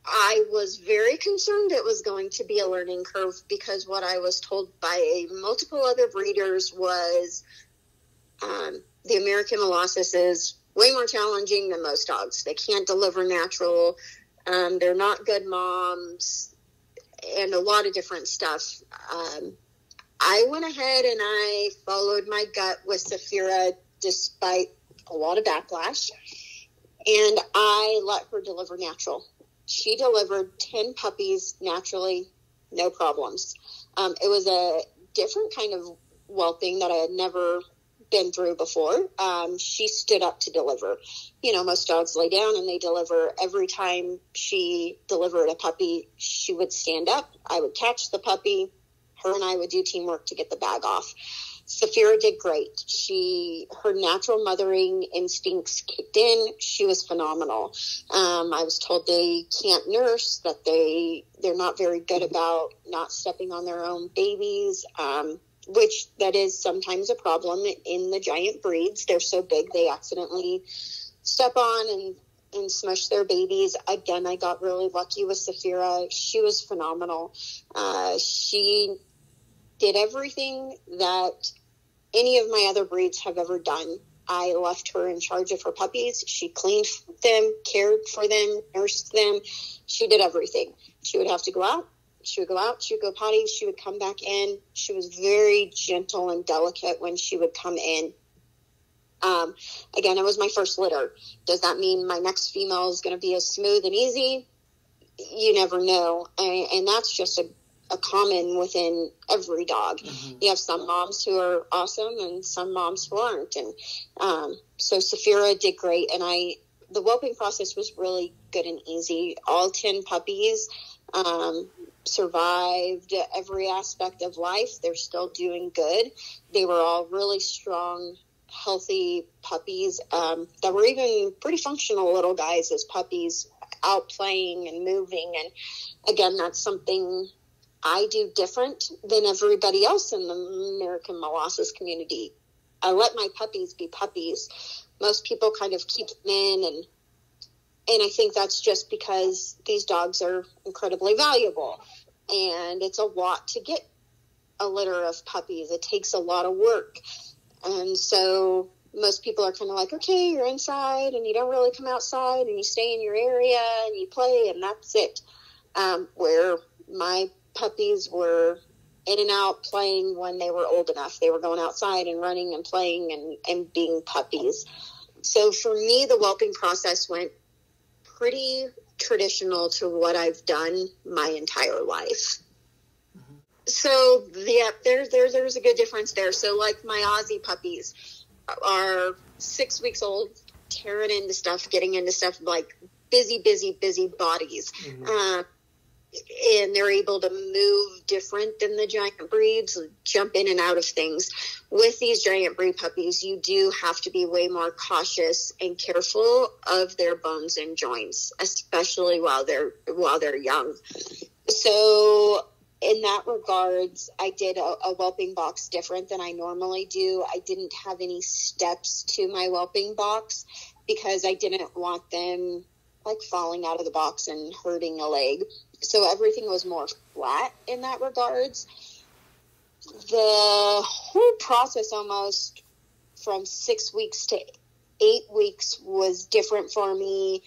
I was very concerned it was going to be a learning curve, because what I was told by multiple other breeders was the American Molossus is way more challenging than most dogs. They can't deliver natural. They're not good moms, and a lot of different stuff. I went ahead and I followed my gut with Zipporah despite a lot of backlash, and I let her deliver natural. She delivered 10 puppies naturally, no problems. It was a different kind of whelping that I had never been through before. She stood up to deliver. You know, most dogs lay down and they deliver. Every time she delivered a puppy, she would stand up. I would catch the puppy. Her and I would do teamwork to get the bag off. Zipporah did great. Her natural mothering instincts kicked in. She was phenomenal. I was told they can't nurse, that they're not very good about not stepping on their own babies, which that is sometimes a problem in the giant breeds. They're so big they accidentally step on and smush their babies. Again, I got really lucky with Zipporah. She was phenomenal. She did everything that any of my other breeds have ever done. I left her in charge of her puppies. She cleaned them, cared for them, nursed them. She did everything. She would have to go out. She would go out. She would go potty. She would come back in. She was very gentle and delicate when she would come in. Again, it was my first litter. Does that mean my next female is going to be as smooth and easy? You never know. And that's just a common within every dog. Mm-hmm. You have some moms who are awesome and some moms who aren't. And so Zipporah did great. And the whelping process was really good and easy. All 10 puppies survived every aspect of life. They're still doing good. They were all really strong, healthy puppies that were even pretty functional little guys as puppies, out playing and moving. And again, that's something I do different than everybody else in the American Molossus community. I let my puppies be puppies. Most people kind of keep them in, and I think that's just because these dogs are incredibly valuable, and it's a lot to get a litter of puppies. It takes a lot of work, and so most people are kind of like, okay, you're inside, and you don't really come outside, and you stay in your area, and you play, and that's it. Where my puppies were in and out playing when they were old enough. They were going outside and running and playing and being puppies. So for me, the whelping process went pretty traditional to what I've done my entire life. Mm-hmm. So yeah, there's a good difference there. So like my Aussie puppies are 6 weeks old, tearing into stuff, getting into stuff, like busy bodies. Mm-hmm. And they're able to move different than the giant breeds, jump in and out of things. With these giant breed puppies, you do have to be way more cautious and careful of their bones and joints, especially while they're young. So in that regards, I did a whelping box different than I normally do. I didn't have any steps to my whelping box because I didn't want them like falling out of the box and hurting a leg. So everything was more flat in that regards. The whole process almost from 6 weeks to 8 weeks was different for me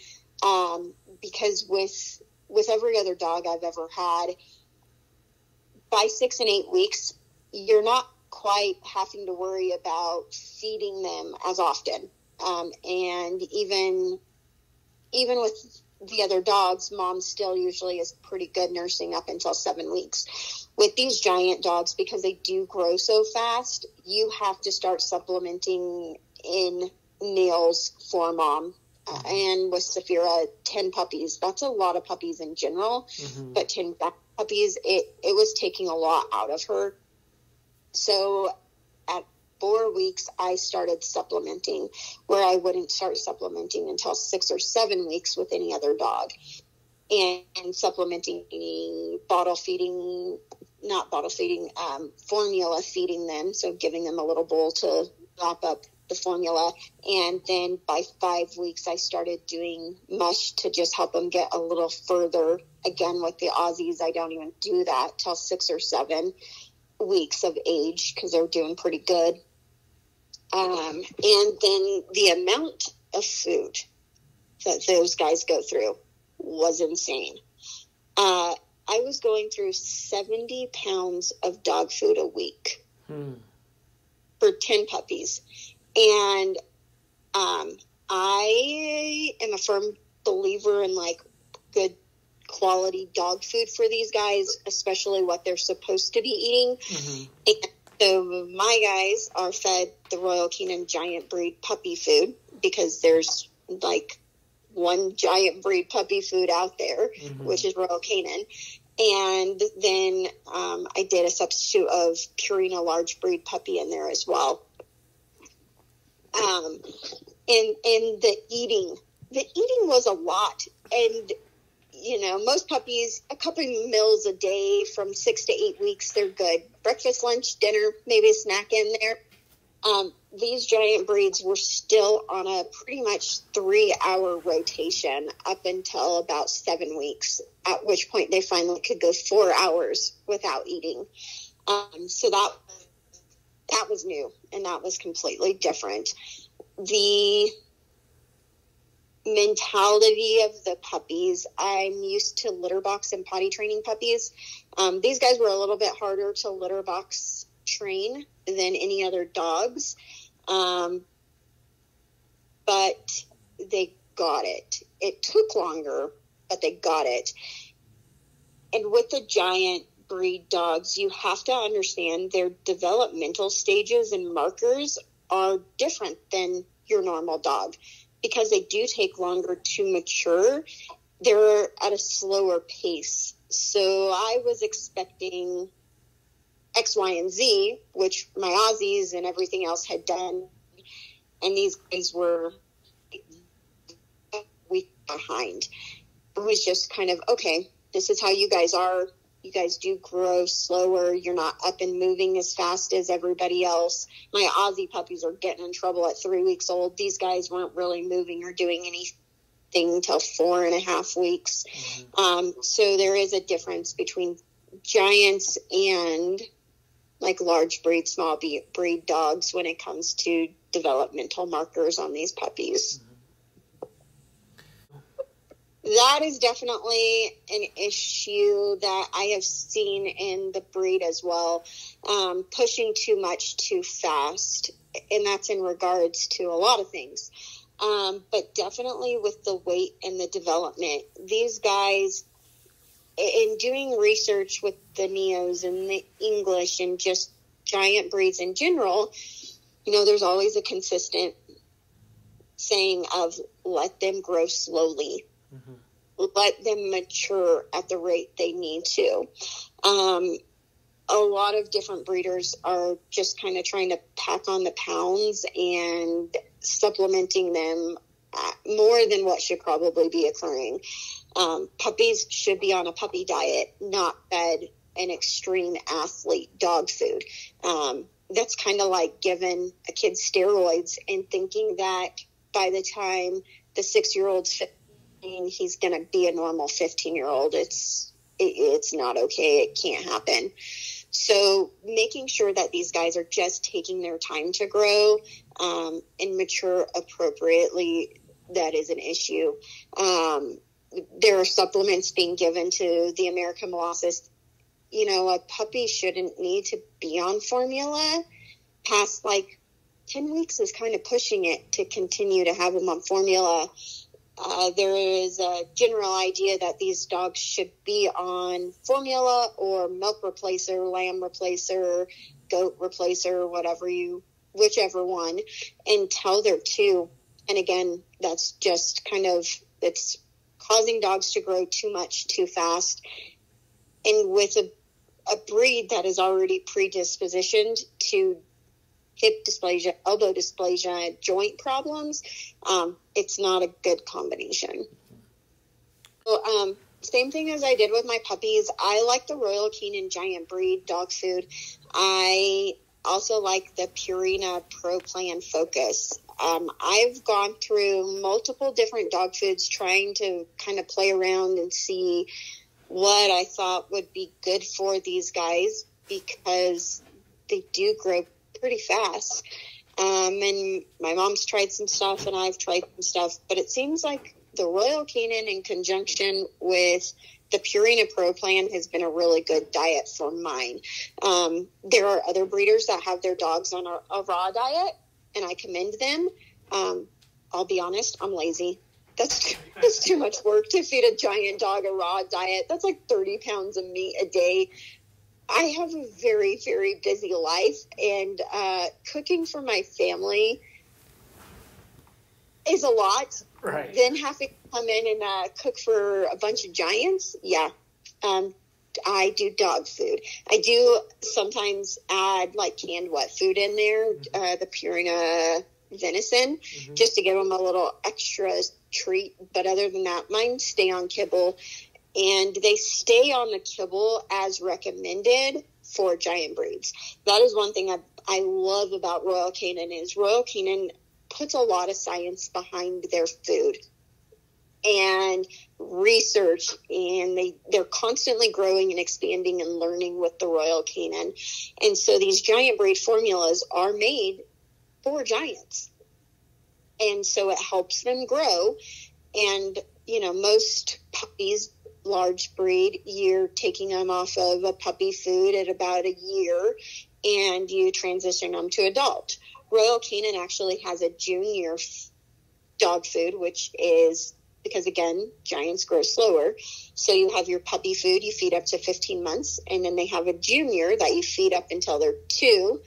because with every other dog I've ever had, by 6 and 8 weeks, you're not quite having to worry about feeding them as often. And even with the other dogs, mom still usually is pretty good nursing up until 7 weeks. With these giant dogs, because they do grow so fast, you have to start supplementing in meals for mom. And with Zipporah, 10 puppies, that's a lot of puppies in general, mm-hmm. but 10 puppies, it was taking a lot out of her. So at 4 weeks, I started supplementing, where I wouldn't start supplementing until 6 or 7 weeks with any other dog. And supplementing, formula feeding them. So giving them a little bowl to lap up the formula. And then by 5 weeks, I started doing mush to just help them get a little further. Again, with the Aussies, I don't even do that till 6 or 7 weeks of age because they're doing pretty good. And then the amount of food that those guys go through was insane. I was going through 70 pounds of dog food a week for 10 puppies. And I am a firm believer in like good quality dog food for these guys, especially what they're supposed to be eating. And so my guys are fed the Royal Canin giant breed puppy food because there's like one giant breed puppy food out there, which is Royal Canin. And then I did a substitute of Purina large breed puppy in there as well. And the eating was a lot. And, you know, most puppies, a couple of meals a day from 6 to 8 weeks, they're good. Breakfast, lunch, dinner, maybe a snack in there. These giant breeds were still on a pretty much 3-hour rotation up until about 7 weeks, at which point they finally could go 4 hours without eating. So that was new, and that was completely different. The mentality of the puppies, I'm used to litter box and potty training puppies. These guys were a little bit harder to litter box train than any other dogs, but they got it. It took longer, but they got it. And with the giant breed dogs, you have to understand their developmental stages and markers are different than your normal dog because they do take longer to mature. They're at a slower pace. So I was expecting X, Y, and Z, which my Aussies and everything else had done. And these guys were a week behind. It was just kind of, okay, this is how you guys are. You guys do grow slower. You're not up and moving as fast as everybody else. My Aussie puppies are getting in trouble at 3 weeks old. These guys weren't really moving or doing anything until 4.5 weeks. So there is a difference between giants and like large breed, small breed dogs when it comes to developmental markers on these puppies. That is definitely an issue that I have seen in the breed as well. Pushing too much too fast. And that's in regards to a lot of things. But definitely with the weight and the development. These guys, in doing research with the Neos and the English and just giant breeds in general, you know, there's always a consistent saying of let them grow slowly. Let them mature at the rate they need to. A lot of different breeders are just kind of trying to pack on the pounds and supplementing them more than what should probably be occurring. Puppies should be on a puppy diet, not fed an extreme athlete dog food. That's kind of like giving a kid steroids and thinking that by the time the 6-year-old's 15, he's going to be a normal 15-year-old. It's not okay. It can't happen. So making sure that these guys are just taking their time to grow and mature appropriately, that is an issue. There are supplements being given to the American Molossus. You know, a puppy shouldn't need to be on formula past like 10 weeks is kind of pushing it to continue to have them on formula. There is a general idea that these dogs should be on formula or milk replacer, lamb replacer, goat replacer, whichever one, until they're 2. And again, that's just kind of, it's causing dogs to grow too much too fast. And with a breed that is already predispositioned to hip dysplasia, elbow dysplasia, joint problems, it's not a good combination. So, same thing as I did with my puppies. I like the Royal Canin giant breed dog food. I also like the Purina Pro Plan Focus. I've gone through multiple different dog foods trying to kind of play around and see what I thought would be good for these guys, because they do grow pretty fast. And my mom's tried some stuff and I've tried some stuff, but it seems like the Royal Canin in conjunction with the Purina Pro Plan has been a really good diet for mine. There are other breeders that have their dogs on a raw diet, and I commend them. I'll be honest, I'm lazy. That's too much work to feed a giant dog a raw diet. That's like 30 pounds of meat a day. I have a very, very busy life, and cooking for my family is a lot. Right. Then having to come in and cook for a bunch of giants, yeah. I do dog food. I do sometimes add like canned wet food in there, the Purina venison, just to give them a little extra treat. But other than that, mine stay on kibble, and they stay on the kibble as recommended for giant breeds. That is one thing I love about Royal Canin is Royal Canin puts a lot of science behind their food and research, and they're constantly growing and expanding and learning with the Royal Canin. And so these giant breed formulas are made for giants. And so it helps them grow. And, most puppies, large breed, you're taking them off of a puppy food at about a year, and you transition them to adult. Royal Canin actually has a junior dog food, which is because, again, giants grow slower. So you have your puppy food, you feed up to 15 months, and then they have a junior that you feed up until they're 2,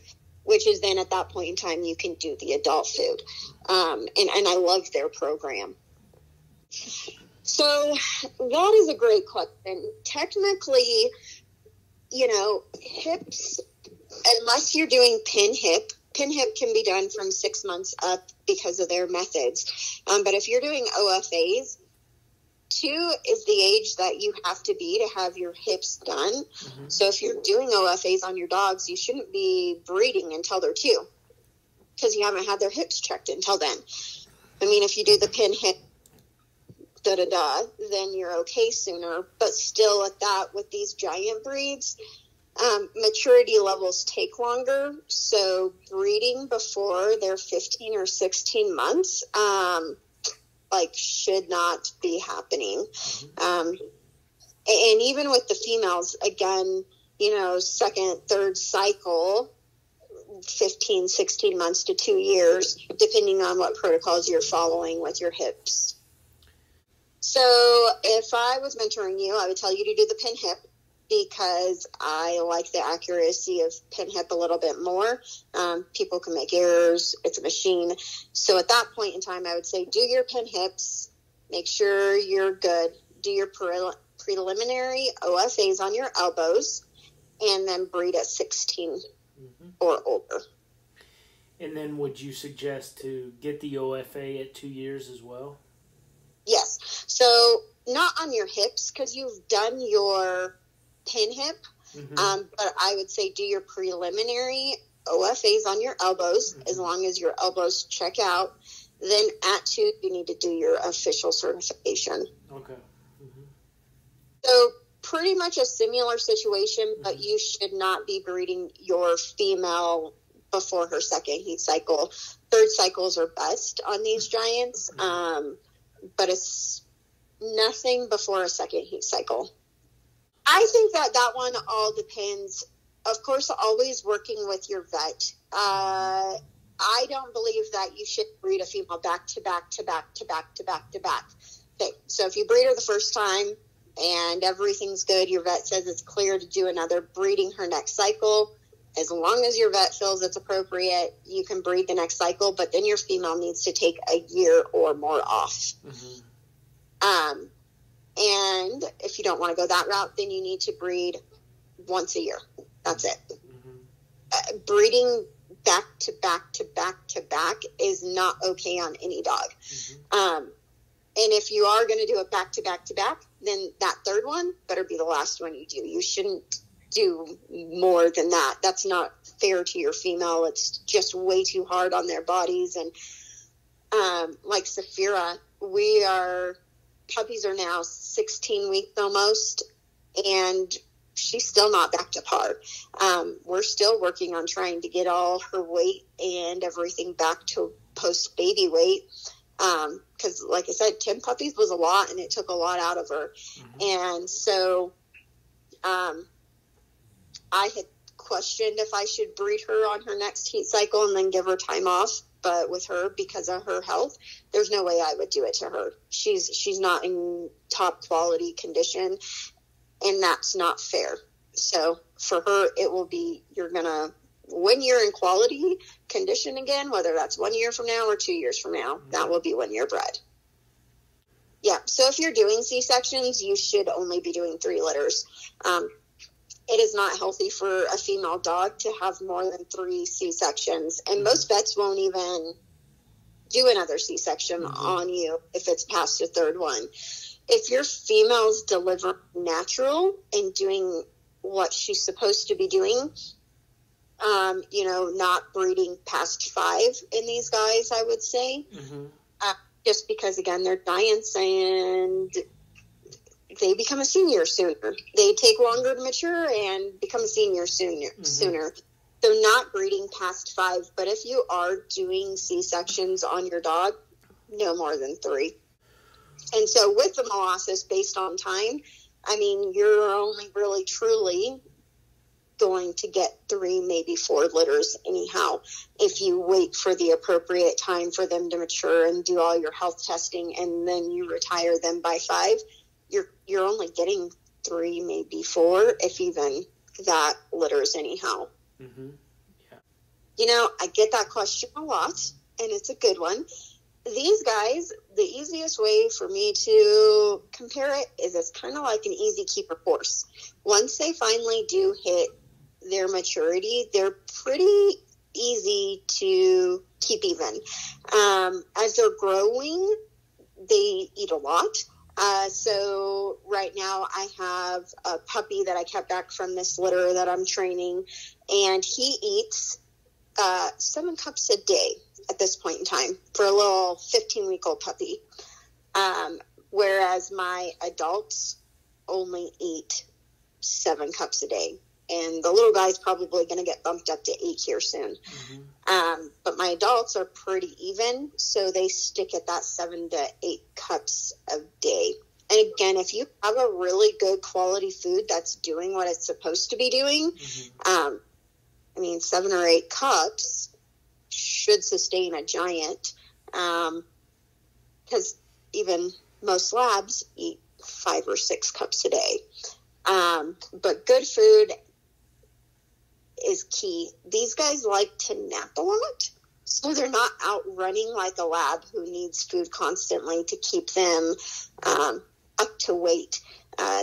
which is then at that point in time you can do the adult food. And I love their program. So that is a great question. Technically, hips, unless you're doing pin hip can be done from 6 months up because of their methods. But if you're doing OFAs, 2 is the age that you have to be to have your hips done. So if you're doing OFAs on your dogs, you shouldn't be breeding until they're 2, because you haven't had their hips checked until then. I mean, if you do the pin hip, then you're okay sooner. But still at that, with these giant breeds, maturity levels take longer. So breeding before they're 15 or 16 months, should not be happening. And even with the females, again, second, third cycle, 15, 16 months to 2 years, depending on what protocols you're following with your hips. So if I was mentoring you, I would tell you to do the pin hip, because I like the accuracy of pin hip a little bit more. People can make errors. It's a machine. So at that point in time, I would say do your pin hips, make sure you're good, do your preliminary OFAs on your elbows, and then breed at 16 or older. And then would you suggest to get the OFA at 2 years as well? Yes. So not on your hips, because you've done your pin hip, but I would say do your preliminary OFAs on your elbows, as long as your elbows check out. Then at 2, you need to do your official certification. Okay. So pretty much a similar situation, but you should not be breeding your female before her second heat cycle. Third cycles are best on these giants, but it's nothing before a second heat cycle. I think that one all depends. Of course, always working with your vet. I don't believe that you should breed a female back to back to back to back to back to back. Okay, so if you breed her the first time and everything's good, your vet says it's clear to do another breeding her next cycle. As long as your vet feels it's appropriate, you can breed the next cycle, but then your female needs to take a year or more off. And if you don't want to go that route, then you need to breed once a year. That's it. Breeding back to back to back to back is not okay on any dog. And if you are going to do it back to back to back, then that third one better be the last one you do. You shouldn't do more than that. That's not fair to your female. It's just way too hard on their bodies. And like Saphira, puppies are now 16 weeks almost, and she's still not back to par. We're still working on trying to get all her weight and everything back to post-baby weight. Because, like I said, 10 puppies was a lot, and it took a lot out of her. And so I had questioned if I should breed her on her next heat cycle and then give her time off. But with her, because of her health, there's no way I would do it to her. She's not in top quality condition, and that's not fair. So for her, it will be, when you're in quality condition again, whether that's 1 year from now or 2 years from now, that will be when you're bred. Yeah, so if you're doing C-sections, you should only be doing 3 litters. It is not healthy for a female dog to have more than 3 C-sections, and most vets won't even do another C-section on you if it's past the 3rd one. If your female's delivering natural and doing what she's supposed to be doing, not breeding past 5 in these guys, I would say, just because, again, they're giants and they become a senior sooner. They take longer to mature and become a senior sooner. So not breeding past 5, but if you are doing C-sections on your dog, no more than 3. And so with the Molossus, based on time, I mean, you're only really truly going to get 3, maybe 4 litters anyhow. If you wait for the appropriate time for them to mature and do all your health testing, and then you retire them by 5, you're only getting 3, maybe 4, if even that, litters anyhow. I get that question a lot, and it's a good one. These guys, the easiest way for me to compare it is it's kind of like an easy keeper horse. Once they finally do hit their maturity, they're pretty easy to keep even. As they're growing, they eat a lot. So right now I have a puppy that I kept back from this litter that I'm training, and he eats 7 cups a day at this point in time for a little 15-week-old puppy. Whereas my adults only eat 7 cups a day. And the little guy's probably going to get bumped up to 8 here soon. But my adults are pretty even, so they stick at that 7 to 8 cups a day. And again, if you have a really good quality food that's doing what it's supposed to be doing, 7 or 8 cups should sustain a giant. Because even most labs eat 5 or 6 cups a day. But good food is key. These guys like to nap a lot, so they're not out running like a lab who needs food constantly to keep them up to weight.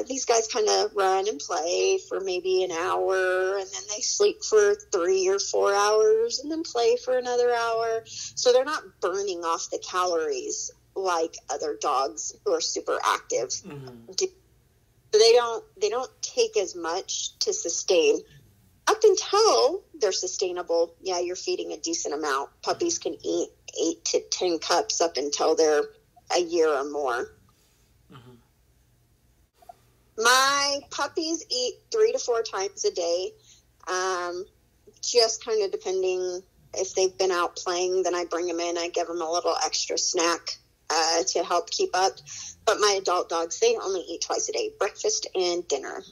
These guys kind of run and play for maybe an hour, and then they sleep for 3 or 4 hours and then play for another hour. So they're not burning off the calories like other dogs who are super active. They don't take as much to sustain. Up until they're sustainable, yeah, you're feeding a decent amount. Puppies can eat 8 to 10 cups up until they're a year or more. My puppies eat 3 to 4 times a day, just kind of depending. If they've been out playing, then I bring them in. I give them a little extra snack to help keep up. But my adult dogs, they only eat twice a day, breakfast and dinner.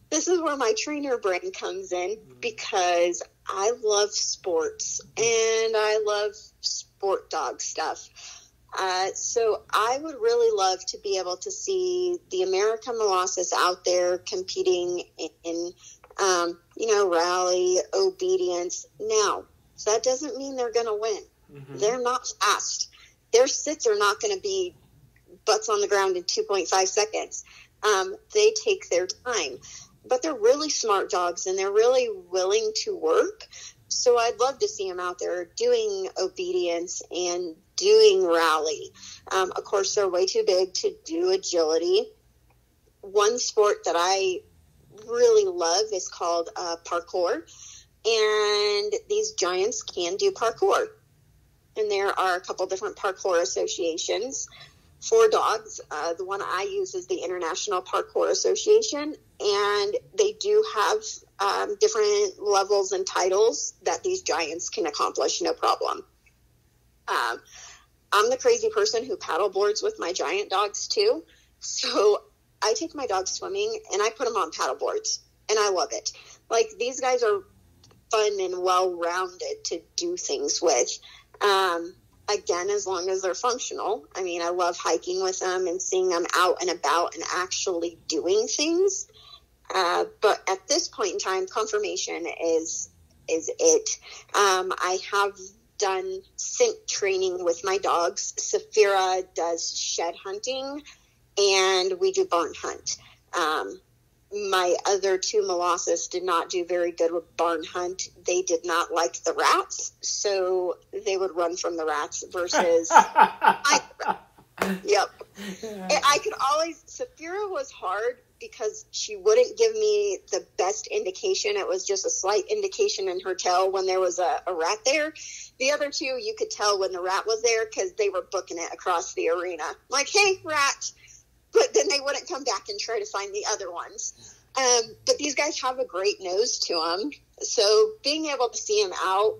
This is where my trainer brain comes in, because I love sports and I love sport dog stuff. So I would really love to be able to see the American Molossus out there competing in rally, obedience. Now, that doesn't mean they're going to win. They're not fast. Their sits are not going to be butts on the ground in 2.5 seconds. They take their time. But they're really smart dogs, and they're really willing to work. So I'd love to see them out there doing obedience and doing rally. Of course, they're way too big to do agility. One sport that I really love is called parkour. And these giants can do parkour. And there are a couple different parkour associations for dogs. The one I use is the International Parkour Association. And they do have different levels and titles that these giants can accomplish, no problem. I'm the crazy person who paddle boards with my giant dogs too. So I take my dogs swimming and I put them on paddle boards, and I love it. Like, these guys are fun and well-rounded to do things with. Again, as long as they're functional. I mean, I love hiking with them and seeing them out and about and actually doing things. But at this point in time, conformation is it. I have done scent training with my dogs. Saphira does shed hunting, and we do barn hunt. My other two Molossus did not do very good with barn hunt. They did not like the rats, so they would run from the rats versus Yep. And I could always, Saphira was hard because she wouldn't give me the best indication. It was just a slight indication in her tail when there was a rat there. The other two, you could tell when the rat was there because they were booking it across the arena. Like, hey, rat. But then they wouldn't come back and try to find the other ones. But these guys have a great nose to them. So being able to see them out,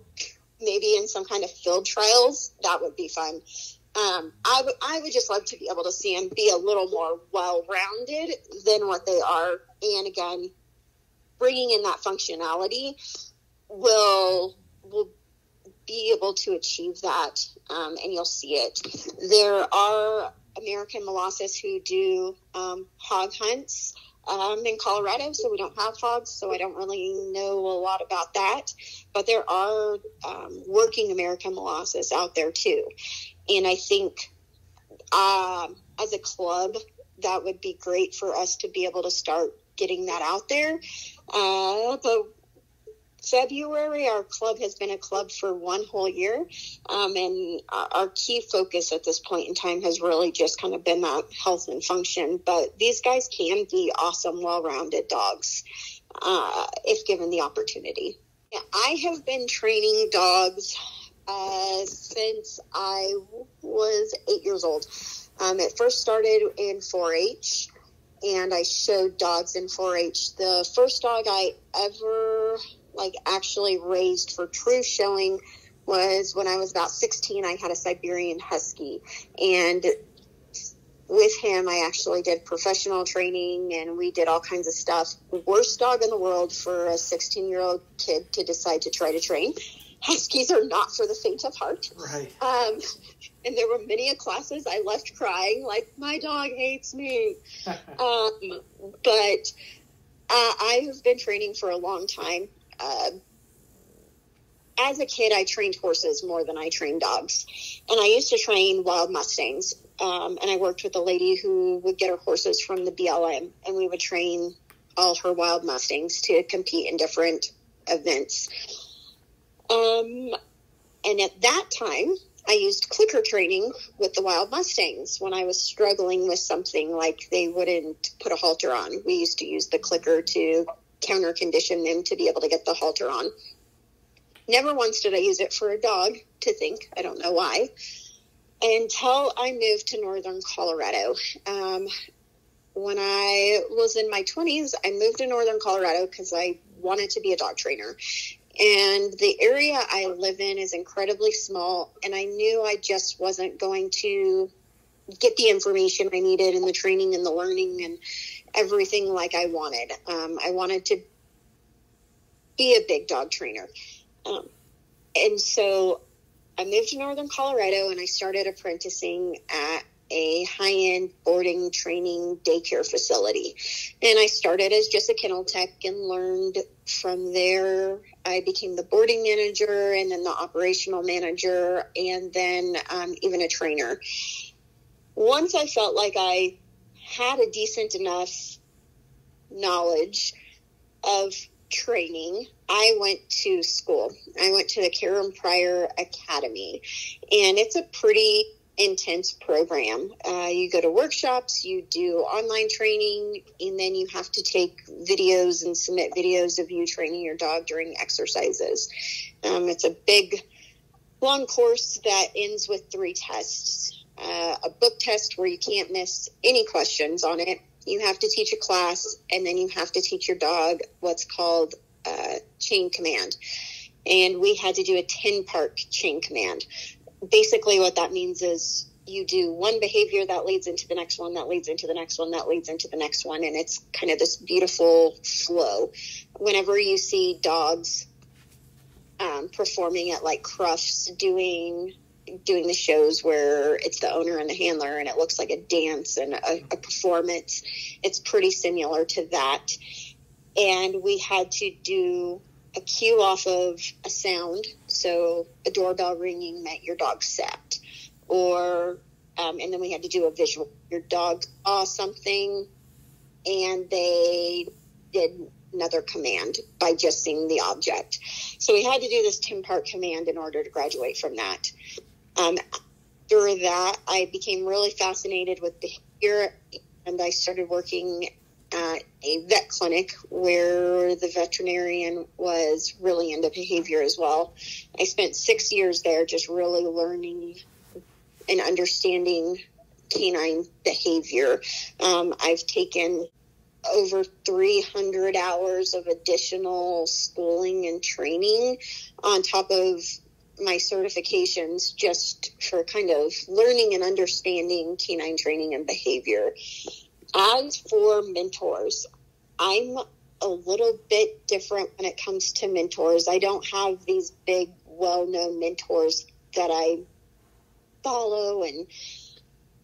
maybe in some kind of field trials, that would be fun. I would just love to be able to see them be a little more well-rounded than what they are. And again, bringing in that functionality will be able to achieve that, and you'll see it. There are American Molossus who do hog hunts in Colorado, so we don't have hogs, so I don't really know a lot about that. But there are working American Molossus out there too. And I think as a club, that would be great for us to be able to start getting that out there. But February, our club has been a club for one whole year. And our key focus at this point in time has really just kind of been that health and function. But these guys can be awesome, well-rounded dogs if given the opportunity. Yeah, I have been training dogs since I was 8 years old. It first started in 4-H, and I showed dogs in 4-H. The first dog I ever actually raised for true showing was when I was about 16. I had a Siberian Husky, and with him I actually did professional training, and we did all kinds of stuff. Worst dog in the world for a 16-year-old kid to decide to try to train. Huskies are not for the faint of heart. Right. And there were many classes I left crying, like, my dog hates me. But I have been training for a long time. As a kid, I trained horses more than I trained dogs. And I used to train wild Mustangs. And I worked with a lady who would get her horses from the BLM, and we would train all her wild Mustangs to compete in different events. And at that time, I used clicker training with the wild Mustangs when I was struggling with something like they wouldn't put a halter on. We used to use the clicker to counter condition them to be able to get the halter on. Never once did I use it for a dog, to think. I don't know why. Until I moved to northern Colorado. When I was in my 20s, I moved to northern Colorado because I wanted to be a dog trainer. And the area I live in is incredibly small, and I knew I just wasn't going to get the information I needed and the training and the learning and everything like I wanted. I wanted to be a big dog trainer. And so I moved to northern Colorado, and I started apprenticing at a high-end boarding training daycare facility. And I started as just a kennel tech and learned from there. I became the boarding manager, and then the operational manager, and then even a trainer. Once I felt like I had a decent enough knowledge of training, I went to school. I went to the Karen Pryor Academy, and it's a pretty intense program. You go to workshops, you do online training, and then you have to take videos and submit videos of you training your dog during exercises. It's a big, long course that ends with 3 tests. A book test where you can't miss any questions on it. You have to teach a class, and then you have to teach your dog what's called chain command. And we had to do a 10-part chain command. Basically what that means is you do one behavior that leads into the next one, that leads into the next one, that leads into the next one. And it's kind of this beautiful flow. Whenever you see dogs performing at like Crufts, doing the shows where it's the owner and the handler and it looks like a dance and a performance, it's pretty similar to that. And we had to do a cue off of a sound. So a doorbell ringing meant your dog sat. Or, and then we had to do a visual. Your dog saw something and they did another command by just seeing the object. So we had to do this 10-part command in order to graduate from that. After that, I became really fascinated with behavior, and I started working at a vet clinic where the veterinarian was really into behavior as well. I spent 6 years there just really learning and understanding canine behavior. I've taken over 300 hours of additional schooling and training on top of my certifications just for kind of learning and understanding canine training and behavior. As for mentors, I'm a little bit different when it comes to mentors. I don't have these big, well-known mentors that I follow, and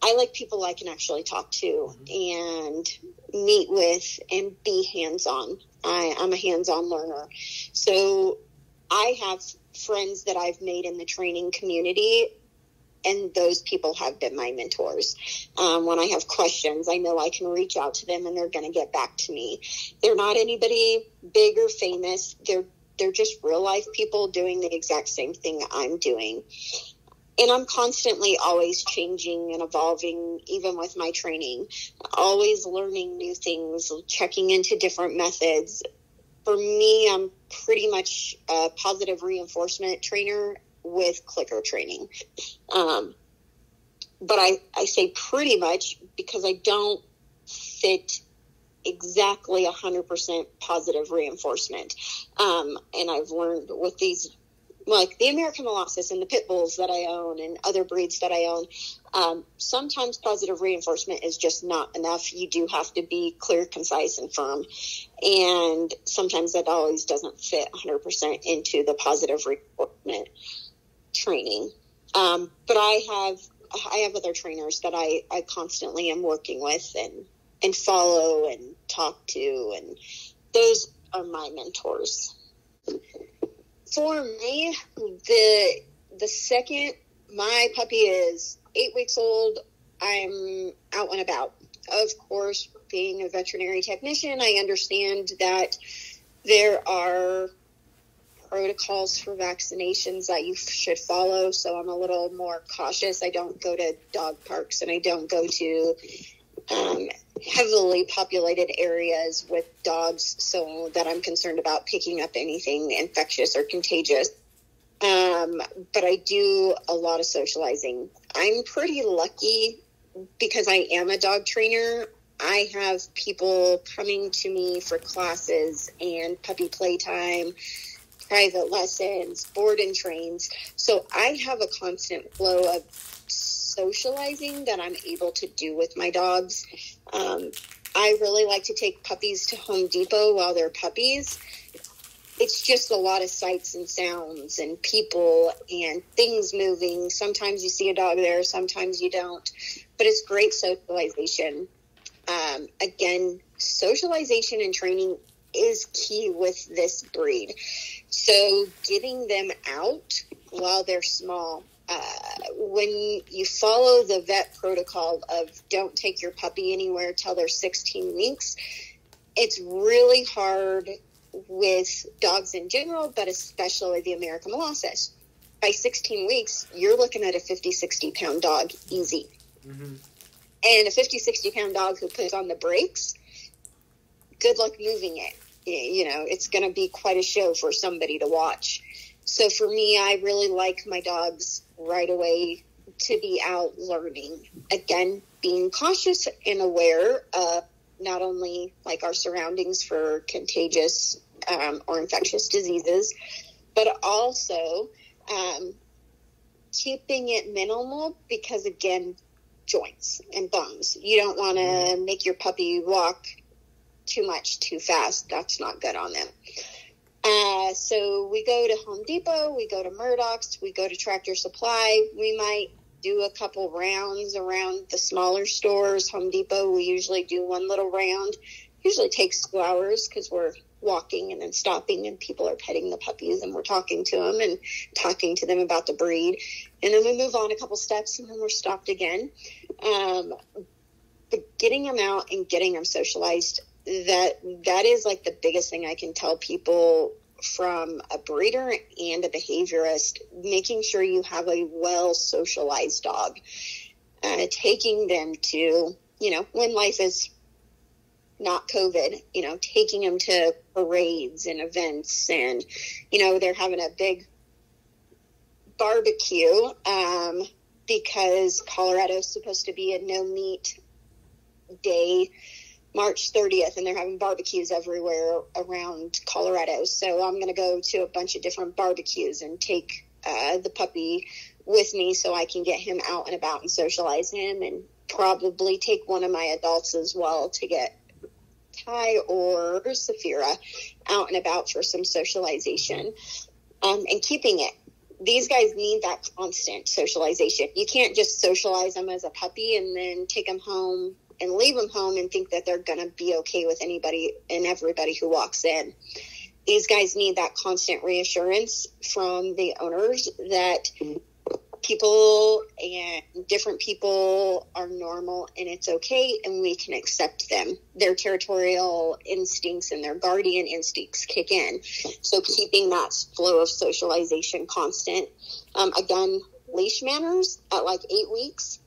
I like people I can actually talk to and meet with and be hands-on. I'm a hands-on learner. So I have friends that I've made in the training community, and those people have been my mentors. When I have questions, I know I can reach out to them and they're going to get back to me. They're not anybody big or famous. They're just real life people doing the exact same thing I'm doing. And I'm constantly always changing and evolving, even with my training, always learning new things, checking into different methods. For me, I'm pretty much a positive reinforcement trainer with clicker training. But I say pretty much because I don't fit exactly 100% positive reinforcement. And I've learned with these, like the American Molossus and the pit bulls that I own and other breeds that I own, sometimes positive reinforcement is just not enough. You do have to be clear, concise, and firm. And sometimes that always doesn't fit 100% into the positive reinforcement training. But I have other trainers that I constantly am working with and follow and talk to, and those are my mentors. For me, the second my puppy is 8 weeks old, I'm out and about. Of course, being a veterinary technician, I understand that there are protocols for vaccinations that you should follow, so I'm a little more cautious. I don't go to dog parks and I don't go to heavily populated areas with dogs so that I'm concerned about picking up anything infectious or contagious. But I do a lot of socializing. I'm pretty lucky because I am a dog trainer. I have people coming to me for classes and puppy playtime, private lessons, board and trains. So I have a constant flow of socializing that I'm able to do with my dogs. I really like to take puppies to Home Depot while they're puppies. It's just a lot of sights and sounds and people and things moving. Sometimes you see a dog there, sometimes you don't. But it's great socialization. Again, socialization and training is key with this breed. So getting them out while they're small. When you follow the vet protocol of don't take your puppy anywhere till they're 16 weeks, it's really hard with dogs in general, but especially the American Molossus. by 16 weeks, you're looking at a 50, 60-pound dog, easy. Mm-hmm. And a 50, 60-pound dog who puts on the brakes, good luck moving it. You know, it's going to be quite a show for somebody to watch. So for me, I really like my dogs right away to be out learning. Again, being cautious and aware of not only like our surroundings for contagious or infectious diseases, but also keeping it minimal because, again, joints and bones. You don't want to make your puppy walk too much too fast. That's not good on them. So we go to Home Depot, we go to Murdoch's, we go to Tractor Supply. We might do a couple rounds around the smaller stores. Home Depot, we usually do one little round. Usually takes 2 hours because we're walking and then stopping and people are petting the puppies and we're talking to them and talking to them about the breed. And then we move on a couple steps and then we're stopped again. But getting them out and getting them socialized, that is like the biggest thing I can tell people from a breeder and a behaviorist, making sure you have a well socialized dog, taking them to, you know, when life is not COVID, you know, taking them to parades and events and, you know, they're having a big barbecue, because Colorado is supposed to be a no meat day, March 30th, and they're having barbecues everywhere around Colorado. So I'm going to go to a bunch of different barbecues and take the puppy with me so I can get him out and about and socialize him, and probably take one of my adults as well to get Ty or Saphira out and about for some socialization, and keeping it. These guys need that constant socialization. You can't just socialize them as a puppy and then take them home and leave them home and think that they're going to be okay with anybody and everybody who walks in. These guys need that constant reassurance from the owners that people and different people are normal and it's okay and we can accept them. Their territorial instincts and their guardian instincts kick in. So keeping that flow of socialization constant. Again, leash manners at like 8 weeks,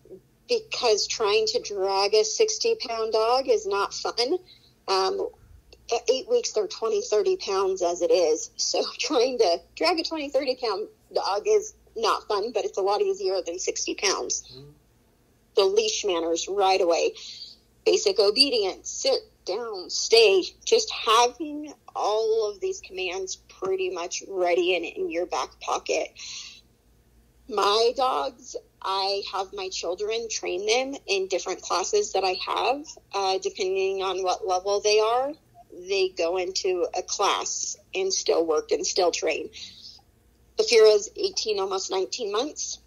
because trying to drag a 60-pound dog is not fun. At 8 weeks, they're 20, 30 pounds as it is. So trying to drag a 20, 30-pound dog is not fun, but it's a lot easier than 60 pounds. Mm-hmm. So leash manners right away. Basic obedience, sit down, stay. Just having all of these commands pretty much ready and in your back pocket. My dogs, I have my children train them in different classes that I have, depending on what level they are. They go into a class and still work and still train. Saphira's 18, almost 19 months,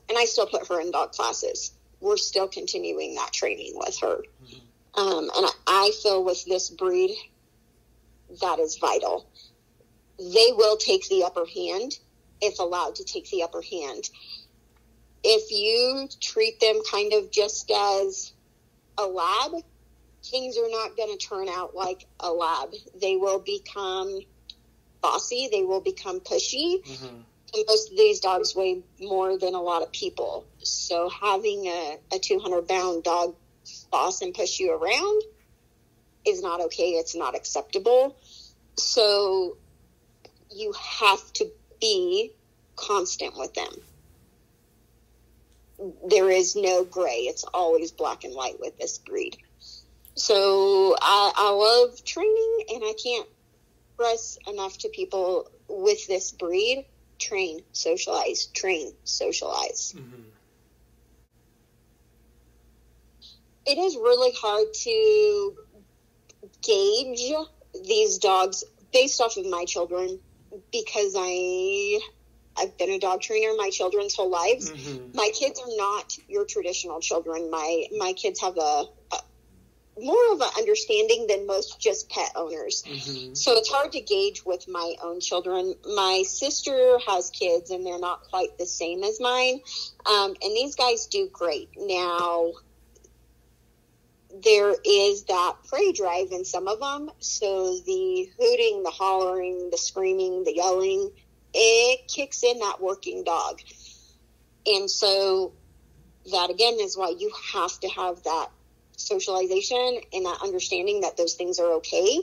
and I still put her in dog classes. We're still continuing that training with her. Mm-hmm. And I feel with this breed, that is vital. They will take the upper hand if allowed to take the upper hand. If you treat them kind of just as a lab, things are not going to turn out like a lab. They will become bossy. They will become pushy. Mm-hmm. And most of these dogs weigh more than a lot of people. So having a 200-pound dog boss and push you around is not okay. It's not acceptable. So you have to be constant with them. There is no gray. It's always black and white with this breed. So I love training, and I can't stress enough to people with this breed: train, socialize, train, socialize. Mm-hmm. It is really hard to gauge these dogs based off of my children, because I've been a dog trainer my children's whole lives. Mm-hmm. My kids are not your traditional children. My kids have a more of an understanding than most just pet owners. Mm-hmm. So it's hard to gauge with my own children. My sister has kids, and they're not quite the same as mine. And these guys do great. Now, there is that prey drive in some of them. So the hooting, the hollering, the screaming, the yelling, it kicks in that working dog. And so that, again, is why you have to have that socialization and that understanding that those things are okay.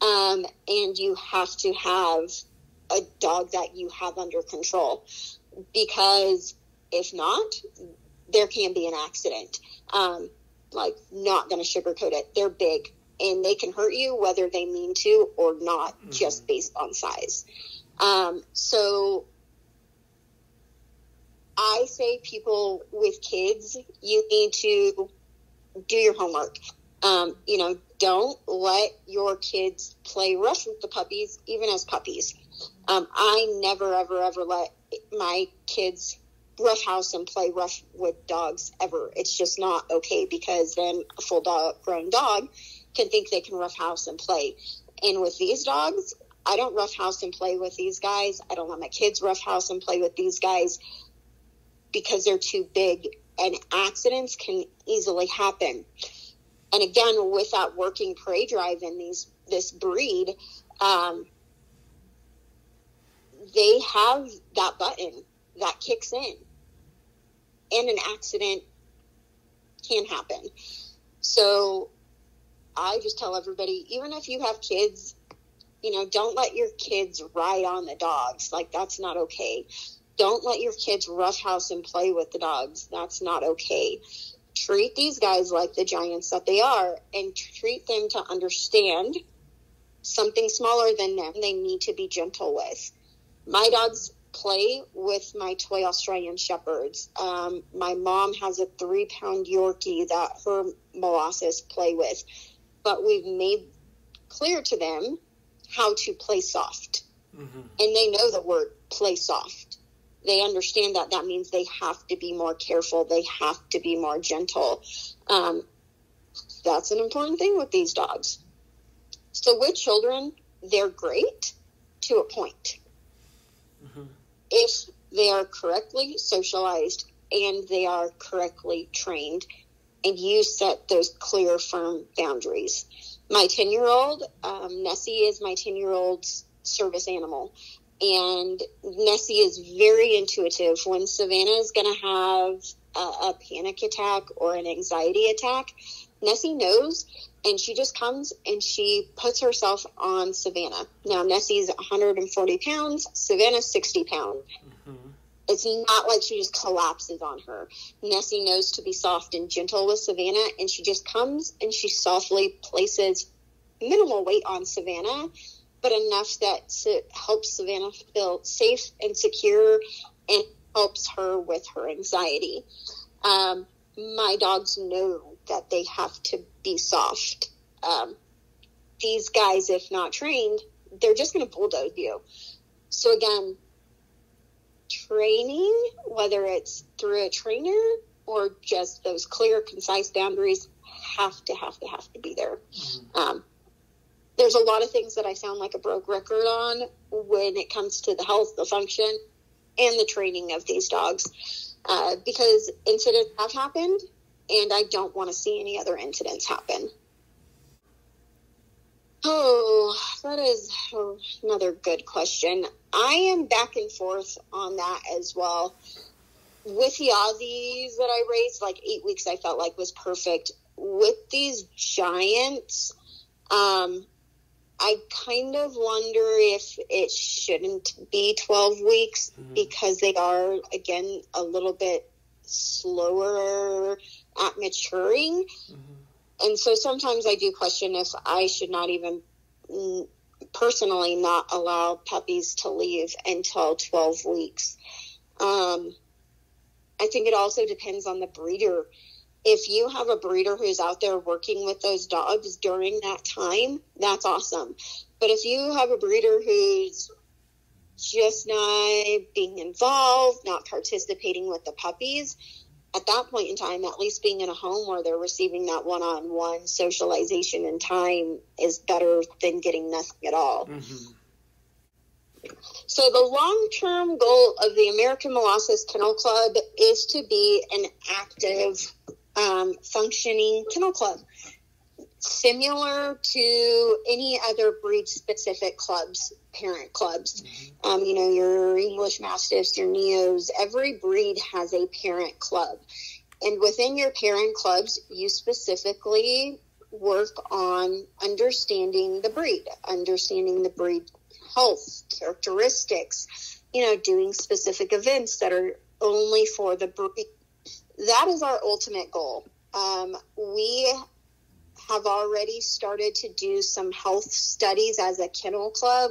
And you have to have a dog that you have under control, because if not, there can be an accident. Like, not going to sugarcoat it. They're big and they can hurt you whether they mean to or not, just based on size. So I say, people with kids, you need to do your homework. Don't let your kids play rough with the puppies, even as puppies. I never, ever, ever let my kids roughhouse and play rough with dogs ever. It's just not okay, because then a full grown dog can think they can roughhouse and play. And with these dogs, I don't roughhouse and play with these guys. I don't let my kids roughhouse and play with these guys, because they're too big and accidents can easily happen. And again, with that working prey drive in this breed, they have that button that kicks in, and an accident can happen. So I just tell everybody, even if you have kids, don't let your kids ride on the dogs. Like, that's not okay. Don't let your kids roughhouse and play with the dogs. That's not okay. Treat these guys like the giants that they are, and treat them to understand something smaller than them they need to be gentle with. My dogs play with my toy Australian Shepherds. My mom has a 3-pound Yorkie that her Molossus play with, but we've made clear to them how to play soft. And they know the word play soft. They understand that means they have to be more careful. They have to be more gentle. That's an important thing with these dogs. So with children, they're great to a point. If they are correctly socialized and they are correctly trained, and you set those clear, firm boundaries. My 10-year-old, Nessie is my 10-year-old's service animal. And Nessie is very intuitive. When Savannah is going to have a panic attack or an anxiety attack, Nessie knows, and she just comes and she puts herself on Savannah. Now, Nessie's 140 pounds, Savannah's 60 pounds. It's not like she just collapses on her. Nessie knows to be soft and gentle with Savannah, and she just comes and she softly places minimal weight on Savannah, but enough that helps Savannah feel safe and secure and helps her with her anxiety. My dogs know that they have to be soft. These guys, if not trained, they're just going to bulldoze you. So again, training, whether it's through a trainer or just those clear, concise boundaries, have to be there. There's a lot of things that I sound like a broke record on when it comes to the health, the function, and the training of these dogs, because incidents have happened, and I don't want to see any other incidents happen. Oh, that is another good question. I am back and forth on that as well. With the Aussies that I raised, like 8 weeks I felt like was perfect. With these giants, I kind of wonder if it shouldn't be 12 weeks because they are, again, a little bit slower at maturing. And so sometimes I do question if I should not even personally not allow puppies to leave until 12 weeks. I think it also depends on the breeder. If you have a breeder who's out there working with those dogs during that time, that's awesome. But if you have a breeder who's just not being involved, not participating with the puppies, at that point in time, at least being in a home where they're receiving that one-on-one socialization and time is better than getting nothing at all. So the long-term goal of the American Molossus Kennel Club is to be an active, functioning kennel club. similar to any other breed-specific clubs, parent clubs. Your English Mastiffs, your Neos, every breed has a parent club. And within your parent clubs, you specifically work on understanding the breed health, characteristics, doing specific events that are only for the breed. That is our ultimate goal. We have already started to do some health studies as a kennel club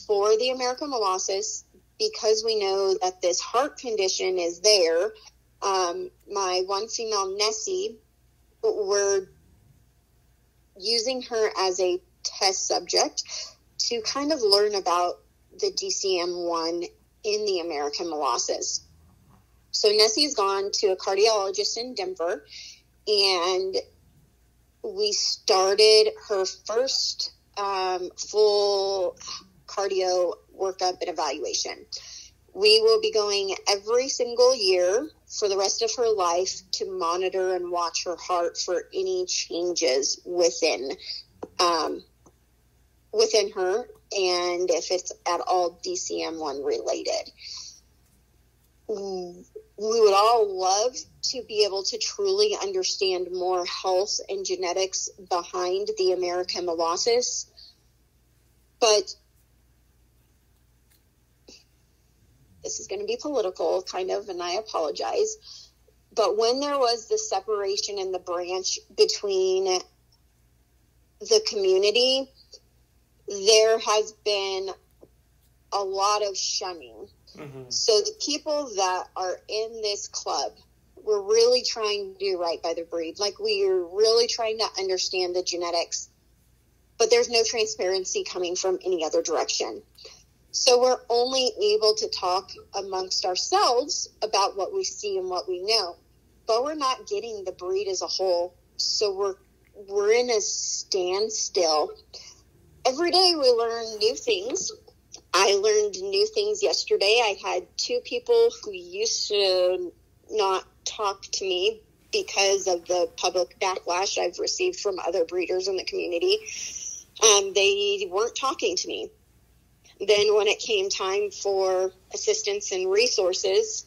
for the American Molossus because we know that this heart condition is there. My one female, Nessie, we're using her as a test subject to kind of learn about the DCM1 in the American Molossus. So Nessie's gone to a cardiologist in Denver, and we started her first full cardio workup and evaluation. We will be going every single year for the rest of her life to monitor and watch her heart for any changes within her, and if it's at all DCM1 related. We would all love to be able to truly understand more health and genetics behind the American Molossus, but this is going to be political, kind of, and I apologize. But when there was the separation in the branch between the community, there has been a lot of shunning. Mm-hmm. So the people that are in this club, we're really trying to do right by the breed. Like, we are really trying to understand the genetics, but there's no transparency coming from any other direction. So we're only able to talk amongst ourselves about what we see and what we know, but we're not getting the breed as a whole. So we're in a standstill. Every day we learn new things. I learned new things yesterday. I had 2 people who used to not talk to me because of the public backlash I've received from other breeders in the community. They weren't talking to me. Then when it came time for assistance and resources,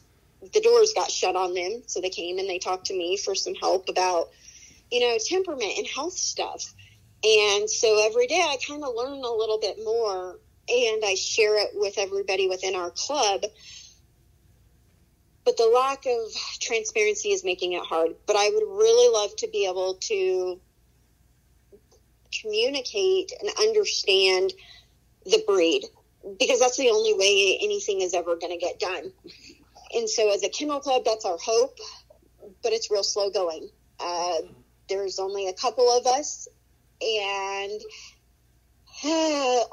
the doors got shut on them. So they came and they talked to me for some help about, temperament and health stuff. And so every day I kind of learn a little bit more, and I share it with everybody within our club. But the lack of transparency is making it hard. But I would really love to be able to communicate and understand the breed, because that's the only way anything is ever going to get done. And so as a kennel club, that's our hope, but it's real slow going. There's only a couple of us, and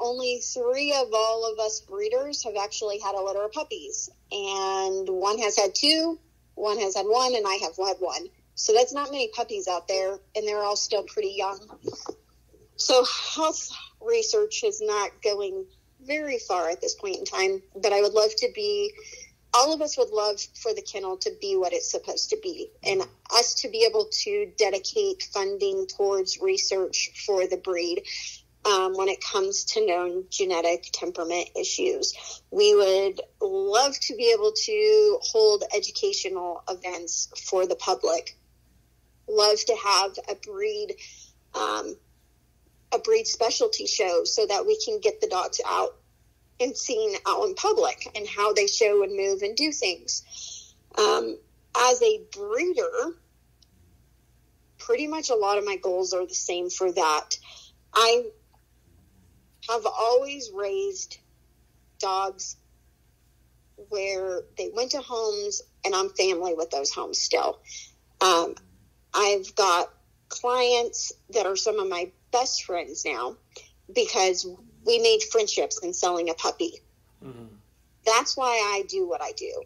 only 3 of all of us breeders have actually had a litter of puppies. And one has had 2, one has had 1, and I have had 1. So that's not many puppies out there, and they're all still pretty young. So health research is not going very far at this point in time, but I would love to be, all of us would love for the kennel to be what it's supposed to be, and us to be able to dedicate funding towards research for the breed when it comes to known genetic temperament issues. We would love to be able to hold educational events for the public. Love to have a breed specialty show so that we can get the dogs out and seen out in public and how they show and move and do things. As a breeder, pretty much a lot of my goals are the same for that. I have always raised dogs where they went to homes, and I'm family with those homes still. I've got clients that are some of my best friends now because we made friendships in selling a puppy. Mm-hmm. That's why I do what I do.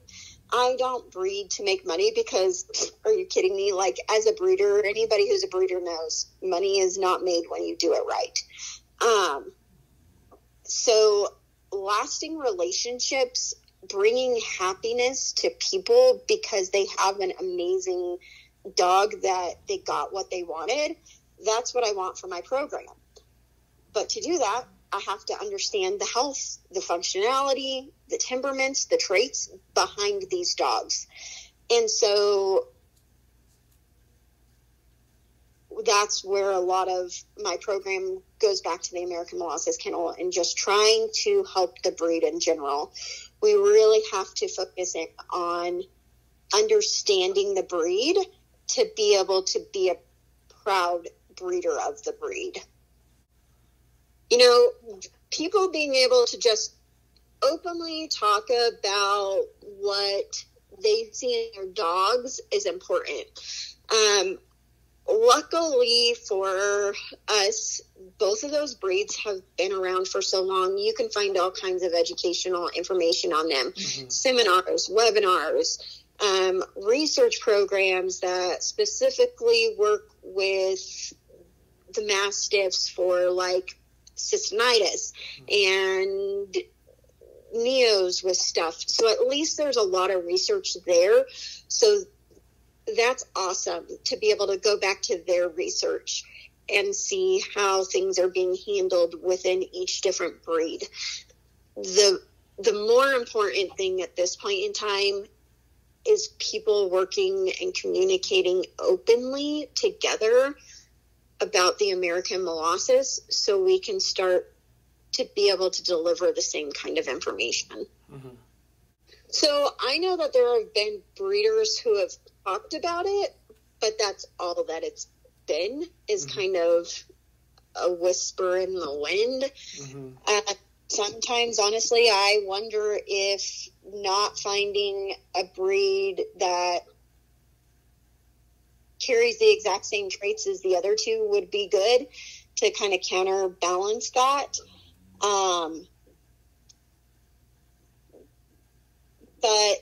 I don't breed to make money because, are you kidding me? Like, as a breeder, anybody who's a breeder knows money is not made when you do it right. So lasting relationships, bringing happiness to people because they have an amazing dog that they got what they wanted. That's what I want for my program. But to do that, I have to understand the health, the functionality, the temperaments, the traits behind these dogs. And so that's where a lot of my program goes back to the American Molossus Kennel and just trying to help the breed in general. We really have to focus in on understanding the breed to be able to be a proud breeder of the breed. You know, people being able to just openly talk about what they see in their dogs is important. Luckily for us, both of those breeds have been around for so long. You can find all kinds of educational information on them, seminars, webinars, research programs that specifically work with the Mastiffs for like cystinitis and neos with stuff. So at least there's a lot of research there. So that's awesome to be able to go back to their research and see how things are being handled within each different breed. The more important thing at this point in time is people working and communicating openly together about the American Molossus so we can start to be able to deliver the same kind of information. Mm-hmm. So I know that there have been breeders who have talked about it, but that's all that it's been, is kind of a whisper in the wind. Mm-hmm. Sometimes, honestly, I wonder if not finding a breed that carries the exact same traits as the other two would be good to kind of counterbalance that. But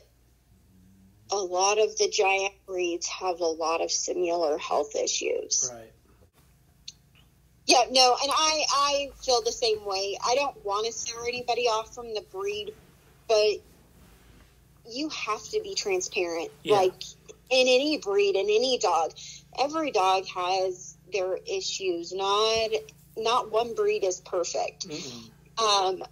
a lot of the giant breeds have a lot of similar health issues. Right. Yeah, no, and I feel the same way. I don't want to scare anybody off from the breed, but you have to be transparent. Yeah. Like, in any breed, in any dog, every dog has their issues. Not one breed is perfect. Mm-hmm.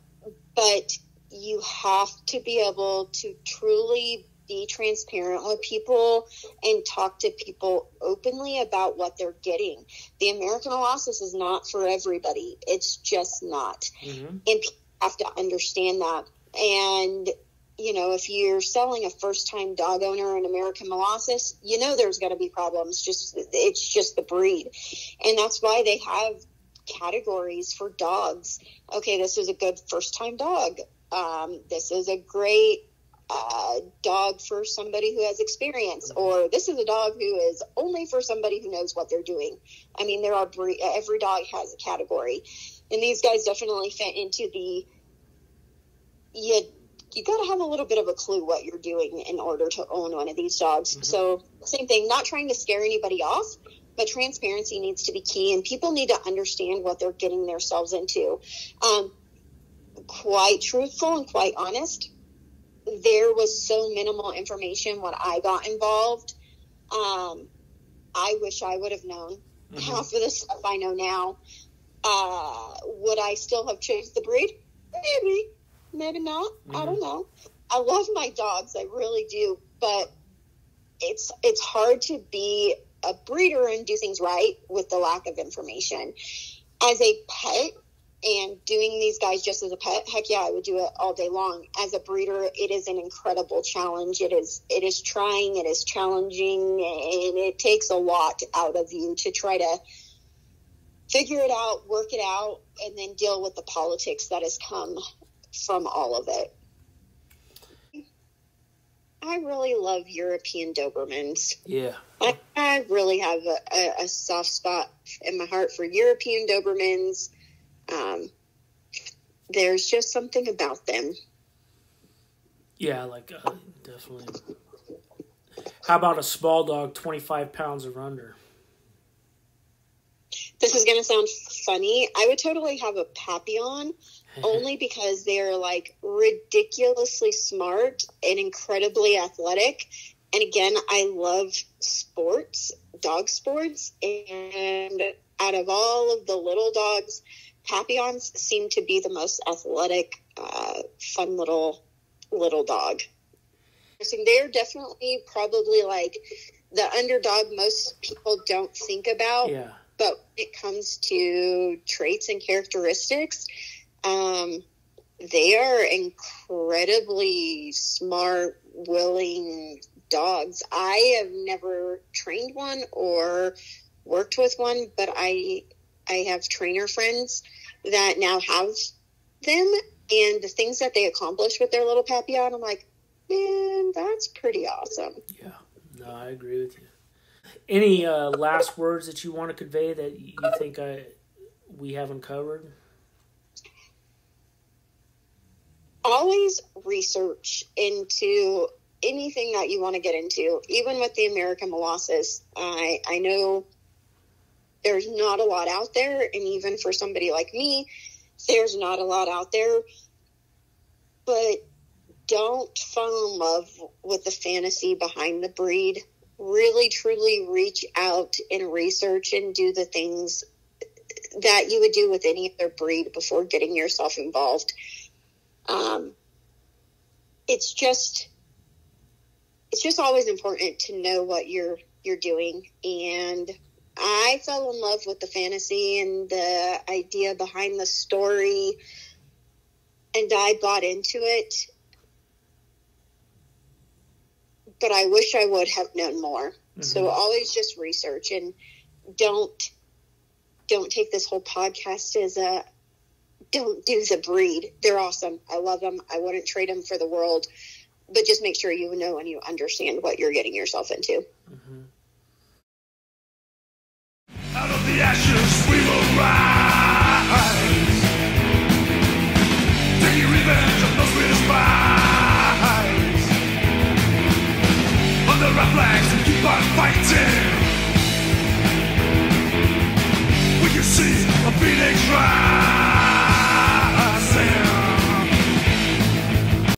But you have to be able to truly be transparent with people and talk to people openly about what they're getting. The American Molossus is not for everybody. It's just not. Mm-hmm. And people have to understand that. And, you know, if you're selling a first-time dog owner an American Molossus, you know there's going to be problems. It's just the breed. And that's why they have categories for dogs. Okay, this is a good first-time dog. This is a great dog for somebody who has experience, or this is a dog who is only for somebody who knows what they're doing. I mean, every dog has a category, and these guys definitely fit into the, you got to have a little bit of a clue what you're doing in order to own one of these dogs. Mm-hmm. So same thing, not trying to scare anybody off, but transparency needs to be key, and people need to understand what they're getting themselves into. Quite truthful and quite honest, there was so minimal information when I got involved. I wish I would have known half of the stuff I know now. Would I still have changed the breed? Maybe not. Mm-hmm. I don't know. I love my dogs, I really do, but it's hard to be a breeder and do things right with the lack of information. As a pet, and doing these guys just as a pet, heck yeah, I would do it all day long. As a breeder, it is an incredible challenge. It is trying, it is challenging, and it takes a lot out of you to try to figure it out, work it out, and then deal with the politics that has come from all of it. I really love European Dobermans. Yeah. I really have a soft spot in my heart for European Dobermans. There's just something about them. Yeah, definitely. How about a small dog, 25 pounds or under? This is going to sound funny. I would totally have a Papillon, only because they're ridiculously smart and incredibly athletic. And again, I love sports, dog sports, and out of all of the little dogs, Papillons seem to be the most athletic, fun little dog. So they're definitely probably like the underdog most people don't think about. Yeah. But when it comes to traits and characteristics, they are incredibly smart, willing dogs. I have never trained one or worked with one, but I have trainer friends that now have them, and the things that they accomplish with their little Papillon, I'm like, man, that's pretty awesome. Yeah, no, I agree with you. Any last words that you want to convey that you think we haven't covered? Always research into anything that you want to get into. Even with the American Molossus, I know there's not a lot out there, and even for somebody like me, there's not a lot out there. But don't fall in love with the fantasy behind the breed. Really, truly reach out and research and do the things that you would do with any other breed before getting yourself involved. It's just always important to know what you're doing. And I fell in love with the fantasy and the idea behind the story, and I bought into it. But I wish I would have known more. Mm-hmm. So always just research, and don't take this whole podcast as don't do the breed. They're awesome. I love them. I wouldn't trade them for the world. But just make sure you know and you understand what you're getting yourself into. Mm-hmm. Out of the ashes we will rise, taking revenge on those we despise. On the our flags and keep on fighting. We can see a phoenix rise.